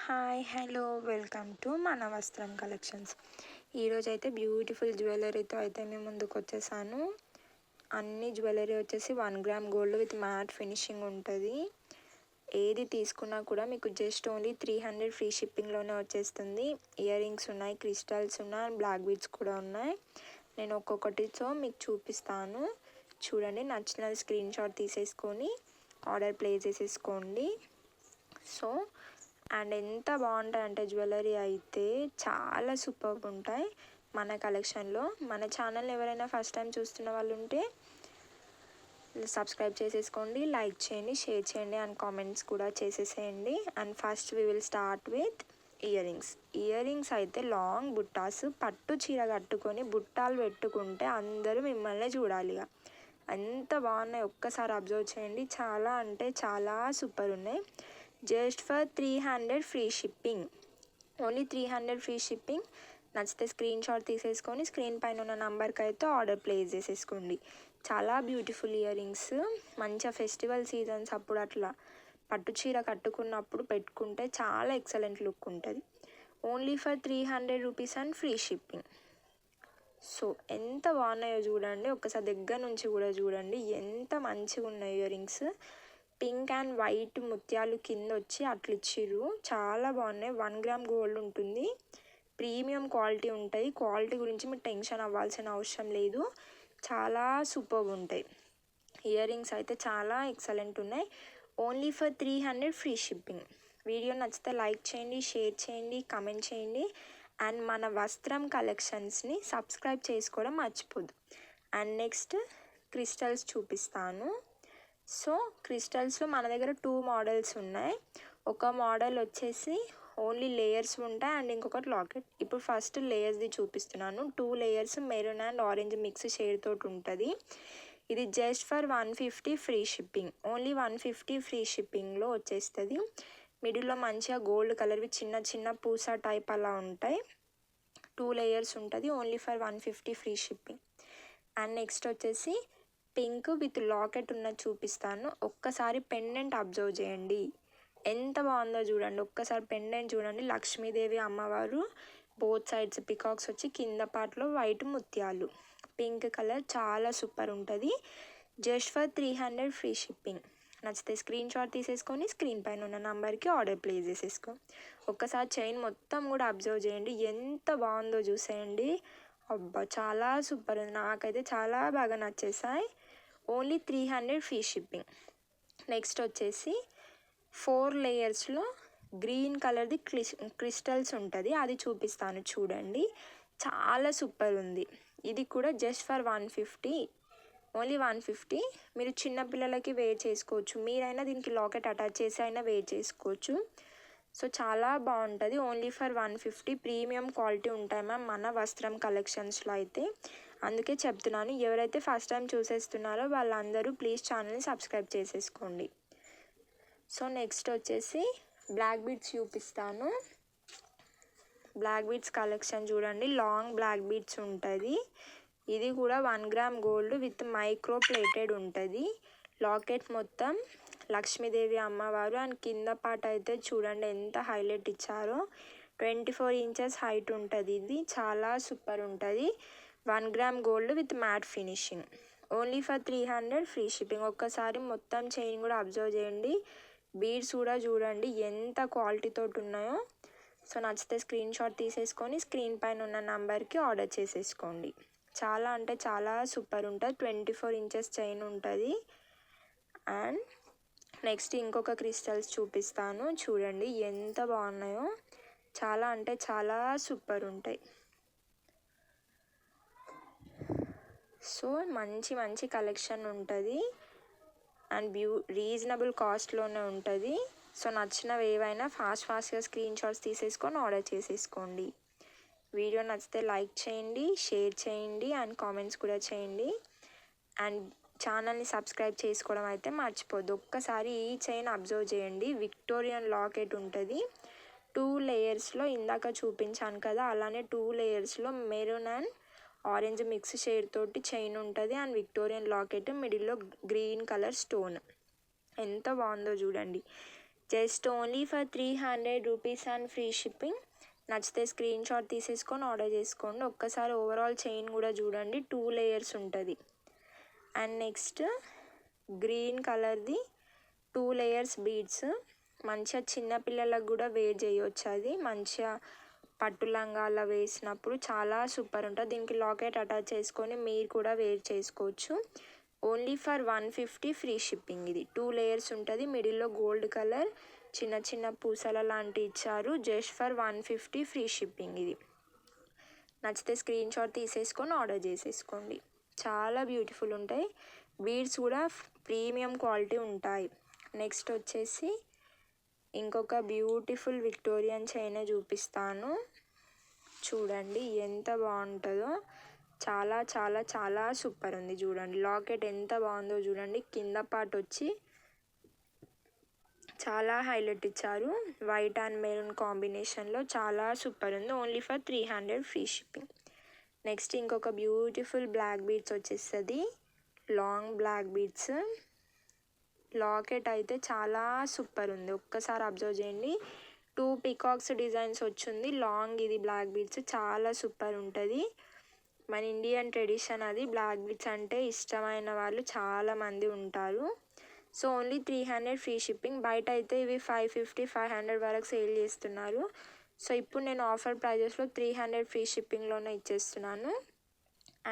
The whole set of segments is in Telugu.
హాయ్ హలో వెల్కమ్ టు మన వస్త్రం కలెక్షన్స్. ఈరోజు అయితే బ్యూటిఫుల్ జ్యువెలరీతో అయితే మేము ముందుకు వచ్చేసాను. అన్ని జ్యువెలరీ వచ్చేసి 1 gram gold with matte finishing ఉంటుంది. ఏది తీసుకున్నా కూడా మీకు జస్ట్ ఓన్లీ 300 ఫ్రీ షిప్పింగ్లోనే వచ్చేస్తుంది. ఇయర్ రింగ్స్ ఉన్నాయి, క్రిస్టల్స్ ఉన్నాయి, బ్లాక్ బీడ్స్ కూడా ఉన్నాయి. నేను ఒక్కొక్కటితో మీకు చూపిస్తాను. చూడండి, నచ్చిన స్క్రీన్ షాట్ తీసేసుకొని ఆర్డర్ ప్లేస్ చేసేసుకోండి. సో అండ్ ఎంత బాగుంటాయంటే జ్యువెలరీ అయితే చాలా సూపర్గా ఉంటాయి మన కలెక్షన్లో. మన ఛానల్ ఎవరైనా ఫస్ట్ టైం చూస్తున్న వాళ్ళు ఉంటే సబ్స్క్రైబ్ చేసేసుకోండి, లైక్ చేయండి, షేర్ చేయండి అండ్ కామెంట్స్ కూడా చేసేసేయండి. And first we will start with ear rings అయితే లాంగ్ బుట్టాస్, పట్టు చీర కట్టుకొని బుట్టాలు పెట్టుకుంటే అందరూ మిమ్మల్ని చూడాలిగా. ఎంత బాగున్నాయి ఒక్కసారి అబ్జర్వ్ చేయండి. చాలా అంటే చాలా సూపర్ ఉన్నాయి. Just for 300 free shipping, only 300 free shipping. నచ్చితే స్క్రీన్ షాట్ తీసేసుకొని స్క్రీన్ పైన ఉన్న నంబర్కి అయితే ఆర్డర్ ప్లేస్ చేసేసుకోండి. చాలా బ్యూటిఫుల్ ఇయర్ రింగ్స్, మంచిగా ఫెస్టివల్ సీజన్స్ అప్పుడు అట్లా పట్టు చీర కట్టుకున్నప్పుడు పెట్టుకుంటే చాలా ఎక్సలెంట్ లుక్ ఉంటుంది. Only for 300 rupees and free shipping. So ఎంత బాగున్నాయో చూడండి, ఒక్కసారి దగ్గర నుంచి కూడా చూడండి ఎంత మంచిగా ఉన్నాయి ear rings. Pink and white ముత్యాలు కింద వచ్చి అట్లా ఇచ్చిర్రు, చాలా బాగున్నాయి. 1 గ్రామ్ గోల్డ్ ఉంటుంది, ప్రీమియం క్వాలిటీ ఉంటాయి. క్వాలిటీ గురించి మీరు టెన్షన్ అవ్వాల్సిన అవసరం లేదు, చాలా సూపర్గా ఉంటాయి. ఇయర్ రింగ్స్ అయితే చాలా ఎక్సలెంట్ ఉన్నాయి. Only for 300 free shipping. Video నచ్చితే లైక్ చేయండి, షేర్ చేయండి, కమెంట్ చేయండి అండ్ మన వస్త్రం కలెక్షన్స్ని సబ్స్క్రైబ్ చేసుకోవడం మర్చిపోద్దు. అండ్ నెక్స్ట్ క్రిస్టల్స్ చూపిస్తాను. సో క్రిస్టల్స్లో మన దగ్గర 2 మోడల్స్ ఉన్నాయి. ఒక మోడల్ వచ్చేసి ఓన్లీ లేయర్స్ ఉంటాయి అండ్ ఇంకొకటి లాకెట్. ఇప్పుడు ఫస్ట్ లేయర్స్ది చూపిస్తున్నాను. 2 layers maroon and orange mix shade తోటి ఉంటుంది. ఇది just for 150 free shipping, only 150 free షిప్పింగ్లో వచ్చేస్తుంది. మిడిల్లో మంచిగా గోల్డ్ కలర్వి చిన్న చిన్న పూసా టైప్ అలా ఉంటాయి. 2 లేయర్స్ ఉంటుంది, only for 150 free shipping. And next వచ్చేసి పింక్ విత్ లాకెట్ ఉన్నది చూపిస్తాను. ఒక్కసారి పెండెంట్ అబ్జర్వ్ చేయండి, ఎంత బాగుందో చూడండి. ఒక్కసారి పెండెంట్ చూడండి, లక్ష్మీదేవి అమ్మవారు బోత్ సైడ్స్ పికాక్స్ వచ్చి కింద పార్ట్లో వైట్ ముత్యాలు, పింక్ కలర్ చాలా సూపర్ ఉంటుంది. Just for 300 free shipping. నచ్చితే స్క్రీన్ షాట్ తీసేసుకొని స్క్రీన్ పైన ఉన్న నెంబర్కి ఆర్డర్ ప్లేస్ చేసేసుకో. ఒక్కసారి చైన్ మొత్తం కూడా అబ్జర్వ్ చేయండి, ఎంత బాగుందో చూసేయండి. అబ్బా చాలా సూపర్ ఉంది, నాకైతే చాలా బాగా నచ్చేసాయి. Only 300 free shipping. నెక్స్ట్ వచ్చేసి 4 లేయర్స్లో గ్రీన్ కలర్ది క్రిస్టల్స్ ఉంటుంది, అది చూపిస్తాను చూడండి. చాలా సూపర్ ఉంది. ఇది కూడా జస్ట్ ఫర్ 150, ఓన్లీ 150. మీరు చిన్నపిల్లలకి వేర్ చేసుకోవచ్చు, మీరైనా దీనికి లాకెట్ అటాచ్ చేసి అయినా వేర్ చేసుకోవచ్చు. సో చాలా బాగుంటుంది. ఓన్లీ ఫర్ 150, ప్రీమియం క్వాలిటీ ఉంటాయి మ్యామ్ మన వస్త్రం కలెక్షన్స్లో అయితే. అందుకే చెప్తున్నాను, ఎవరైతే ఫస్ట్ టైం చూసేస్తున్నారో వాళ్ళందరూ ప్లీజ్ ఛానల్ని సబ్స్క్రైబ్ చేసేసుకోండి. సో నెక్స్ట్ వచ్చేసి బ్లాక్ బీడ్స్ చూపిస్తాను. బ్లాక్ బీడ్స్ కలెక్షన్ చూడండి, లాంగ్ బ్లాక్ బీడ్స్ ఉంటుంది. ఇది కూడా 1 gram gold with micro plated ఉంటుంది. లాకెట్ మొత్తం లక్ష్మీదేవి అమ్మవారు అండ్ కింద పార్ట్ అయితే చూడండి ఎంత హైలైట్ ఇచ్చారో. 24 ఇంచెస్ హైట్ ఉంటుంది. ఇది చాలా సూపర్ ఉంటుంది. 1 gram gold with matte finishing, only for 300 free shipping. ఒక్కసారి మొత్తం చైన్ కూడా అబ్జర్వ్ చేయండి, బీడ్స్ కూడా చూడండి ఎంత క్వాలిటీతో ఉన్నాయో. సో నచ్చితే స్క్రీన్ షాట్ తీసేసుకొని స్క్రీన్ పైన ఉన్న నెంబర్కి ఆర్డర్ చేసేసుకోండి. చాలా అంటే చాలా సూపర్ ఉంటుంది. 24 ఇంచెస్ చైన్ ఉంటుంది. అండ్ నెక్స్ట్ ఇంకొక క్రిస్టల్స్ చూపిస్తాను చూడండి ఎంత బాగున్నాయో. చాలా అంటే చాలా సూపర్ ఉంటాయి. సో మంచి మంచి కలెక్షన్ ఉంటుంది అండ్ రీజనబుల్ కాస్ట్లోనే ఉంటుంది. సో నచ్చినవి ఏవైనా ఫాస్ట్గా స్క్రీన్ షాట్స్ తీసేసుకొని ఆర్డర్ చేసేసుకోండి. వీడియో నచ్చితే లైక్ చేయండి, షేర్ చేయండి అండ్ కామెంట్స్ కూడా చేయండి. అండ్ ఛానల్ని సబ్స్క్రైబ్ చేసుకోవడం అయితే మర్చిపోద్దు. ఒక్కసారి ఈ చైన్ అబ్జర్వ్ చేయండి, విక్టోరియన్ లాకెట్ ఉంటుంది. 2 లేయర్స్లో ఇందాక చూపించాను కదా, అలానే 2 లేయర్స్లో maroon and orange mix shade తోటి చైన్ ఉంటుంది అండ్ విక్టోరియన్ లాకెట్, మిడిల్లో గ్రీన్ కలర్ స్టోన్. ఎంత బాగుందో చూడండి, just only for 300 rupees and free shipping. నచ్చితే స్క్రీన్ షాట్ తీసేసుకొని ఆర్డర్ చేసుకోండి. ఒక్కసారి ఓవరాల్ చైన్ కూడా చూడండి, 2 లేయర్స్ ఉంటుంది. అండ్ నెక్స్ట్ గ్రీన్ కలర్ది 2 లేయర్స్ బీడ్స్. మంచిగా చిన్నపిల్లలకు కూడా వేర్ చేయవచ్చు. అది మంచిగా పట్టు లంగాల్లో వేసినప్పుడు చాలా సూపర్ ఉంటుంది. దీనికి లాకెట్ అటాచ్ చేసుకొని మీరు కూడా వేర్ చేసుకోవచ్చు. Only for 150 free shipping. ఇది 2 లేయర్స్ ఉంటుంది. మిడిల్లో గోల్డ్ కలర్ చిన్న చిన్న పూసల లాంటివి ఇచ్చారు. Just for 150 free shipping. ఇది నచ్చితే స్క్రీన్ షాట్ తీసేసుకొని ఆర్డర్ చేసేసుకోండి. చాలా బ్యూటిఫుల్ ఉంటాయి. బీడ్స్ కూడా ప్రీమియం క్వాలిటీ ఉంటాయి. నెక్స్ట్ వచ్చేసి ఇంకొక బ్యూటిఫుల్ విక్టోరియన్ చైన్ చూపిస్తాను. చూడండి ఎంత బాగుంటుందో. చాలా చాలా చాలా సూపర్ ఉంది. చూడండి లాకెట్ ఎంత బాగుందో చూడండి. కింద పార్ట్ వచ్చి చాలా హైలైట్ ఇచ్చారు. వైట్ అండ్ మెరూన్ కాంబినేషన్లో చాలా సూపర్ ఉంది. Only for 300 free shipping. Next ఇంకొక బ్యూటిఫుల్ బ్లాక్ బీడ్స్ వచ్చేస్తుంది. Long black beads. లాకెట్ అయితే చాలా సూపర్ ఉంది. ఒక్కసారి అబ్జర్వ్ చేయండి. 2 పికాక్స్ డిజైన్స్ వచ్చింది. లాంగ్ ఇది బ్లాక్ బీడ్స్ చాలా సూపర్ ఉంటుంది. మన ఇండియన్ ట్రెడిషన్ అది. బ్లాక్ బీడ్స్ అంటే ఇష్టమైన వాళ్ళు చాలామంది ఉంటారు. So only 300 free shipping. బయట అయితే ఇవి 550 500 వరకు సేల్ చేస్తున్నారు. సో ఇప్పుడు నేను ఆఫర్ ప్రైజెస్లో 300 ఫ్రీ షిప్పింగ్లోనే ఇచ్చేస్తున్నాను.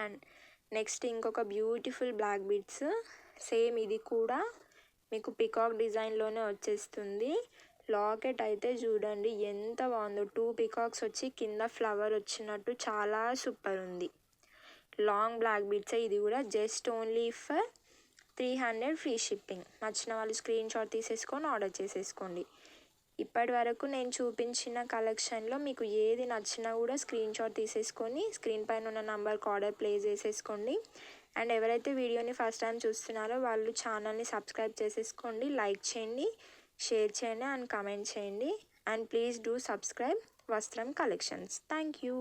అండ్ నెక్స్ట్ ఇంకొక బ్యూటిఫుల్ బ్లాక్ బీడ్స్. సేమ్ ఇది కూడా మీకు పికాక్ డిజైన్లోనే వచ్చేస్తుంది. లాకెట్ అయితే చూడండి ఎంత బాగుందో. 2 పికాక్స్ వచ్చి కింద ఫ్లవర్ వచ్చినట్టు చాలా సూపర్ ఉంది. Long black beads. ఇది కూడా just only for 300 free shipping. నచ్చిన వాళ్ళు స్క్రీన్ షాట్ తీసేసుకొని ఆర్డర్ చేసేసుకోండి. ఇప్పటి వరకు నేను చూపించిన కలెక్షన్లో మీకు ఏది నచ్చినా కూడా స్క్రీన్ షాట్ తీసేసుకొని స్క్రీన్ పైన ఉన్న నంబర్కి ఆర్డర్ ప్లేస్ చేసేసుకోండి. అండ్ ఎవరైతే వీడియోని ఫస్ట్ టైం చూస్తున్నారో వాళ్ళు ఛానల్ని సబ్స్క్రైబ్ చేసేసుకోండి. లైక్ చేయండి, షేర్ చేయండి అండ్ కామెంట్ చేయండి. అండ్ ప్లీజ్ డూ సబ్స్క్రైబ్ వస్త్రం కలెక్షన్స్. Thank you.